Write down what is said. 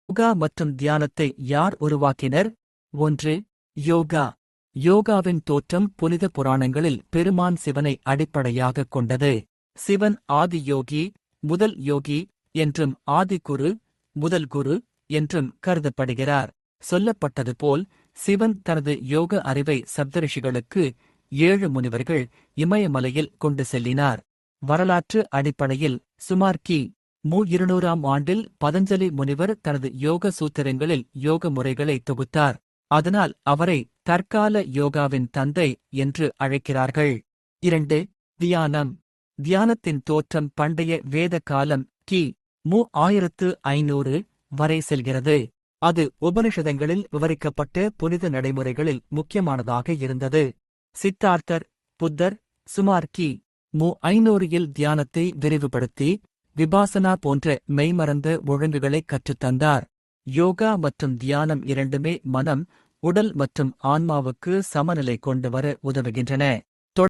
யோகா மற்றும் தியானத்தை யார் உருவாக்கினர்? 1. யோகா. யோகாவின் தோற்றம் புனித புராணங்களில் பெருமான் சிவனை அடிப்படையாகக் கொண்டது. சிவன் ஆதி யோகி, முதல் யோகி என்றும் ஆதிகுரு, முதல் குரு என்றும் கருதப்படுகிறார். சொல்லப்பட்டது போல் சிவன் தனது யோக அறிவை சப்தரிஷிகளுக்கு 7 முனிவர்கள் இமயமலையில் கொண்டு செல்லினார். வரலாற்று அடிப்படையில் சுமார் கி. மு. 200ஆம் ஆண்டில் பதஞ்சலி முனிவர் தனது யோக சூத்திரங்களில் யோக முறைகளை தொகுத்தார். அதனால் அவரை தற்கால யோகாவின் தந்தை என்று அழைக்கிறார்கள். 2. தியானம். தியானத்தின் தோற்றம் பண்டைய வேத காலம் கி. மு. 1500 வரை செல்கிறது. அது உபனிஷதங்களில் விவரிக்கப்பட்ட புனித நடைமுறைகளில் முக்கியமானதாக இருந்தது. சித்தார்த்தர், புத்தர் சுமார் கி. மு. 500இல் தியானத்தை விரிவுபடுத்தி விபாசனா போன்ற மெய்மறந்த ஒழுங்குகளை கற்றுத்தந்தார். யோகா மற்றும் தியானம் இரண்டுமே மனம், உடல் மற்றும் ஆன்மாவுக்கு சமநிலை கொண்டு வர உதவுகின்றன.